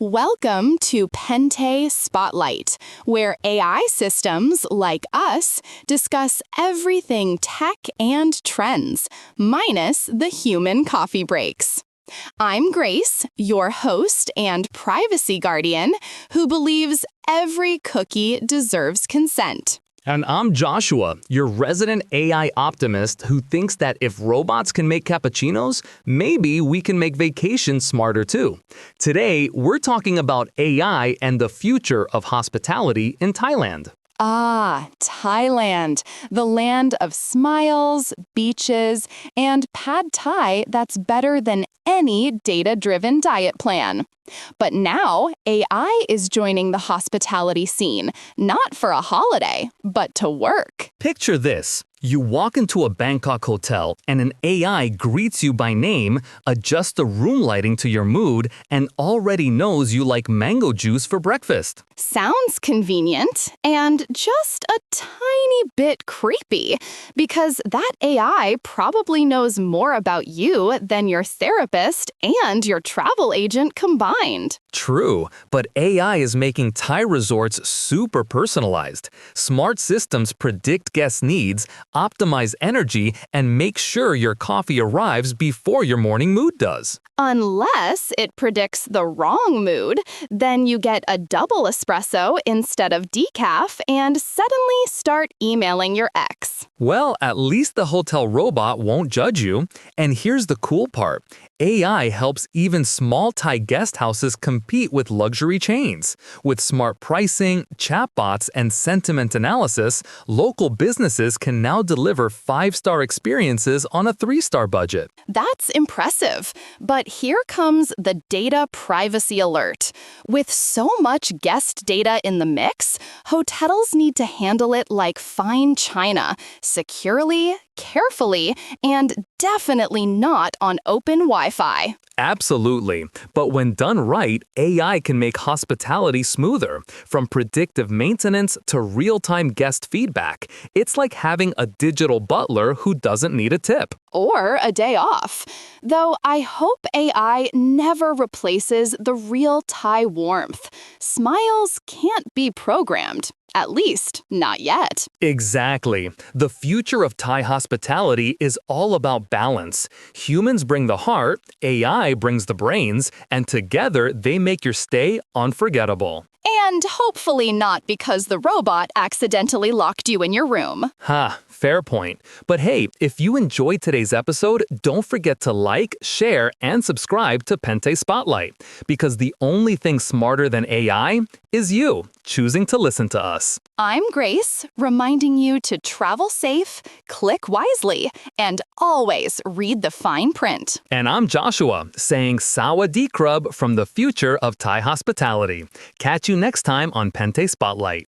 Welcome to Pente Spotlight, where AI systems like us discuss everything tech and trends, minus the human coffee breaks. I'm Grace, your host and privacy guardian, who believes every cookie deserves consent. And I'm Joshua, your resident AI optimist who thinks that if robots can make cappuccinos, maybe we can make vacations smarter too. Today, we're talking about AI and the future of hospitality in Thailand. Ah, Thailand, the land of smiles, beaches, and pad thai that's better than any data-driven diet plan. But now, AI is joining the hospitality scene, not for a holiday, but to work. Picture this. You walk into a Bangkok hotel and an AI greets you by name, adjusts the room lighting to your mood, and already knows you like mango juice for breakfast. Sounds convenient and just a tiny bit creepy, because that AI probably knows more about you than your therapist and your travel agent combined. True, but AI is making Thai resorts super personalized. Smart systems predict guest needs, optimize energy, and make sure your coffee arrives before your morning mood does. Unless it predicts the wrong mood, then you get a double espresso instead of decaf and suddenly start emailing your ex. Well, at least the hotel robot won't judge you. And here's the cool part. AI helps even small Thai guest houses compete with luxury chains. With smart pricing, chatbots, and sentiment analysis, local businesses can now deliver 5-star experiences on a 3-star budget. That's impressive. But here comes the data privacy alert. With so much guest data in the mix, hotels need to handle it like fine china, securely, carefully, and definitely not on open Wi-Fi. Absolutely. But when done right, AI can make hospitality smoother. From predictive maintenance to real-time guest feedback, it's like having a digital butler who doesn't need a tip. Or a day off. Though I hope AI never replaces the real Thai warmth. Smiles can't be programmed. At least, not yet. Exactly. The future of Thai hospitality is all about balance. Humans bring the heart, AI brings the brains, and together they make your stay unforgettable. And hopefully not because the robot accidentally locked you in your room. Fair point. But hey, if you enjoyed today's episode, don't forget to like, share, and subscribe to Pente Spotlight. Because the only thing smarter than AI is you choosing to listen to us. I'm Grace, reminding you to travel safe, click wisely, and always read the fine print. And I'm Joshua, saying Sawadee Krub from the future of Thai hospitality. Catch you next time on Pente Spotlight.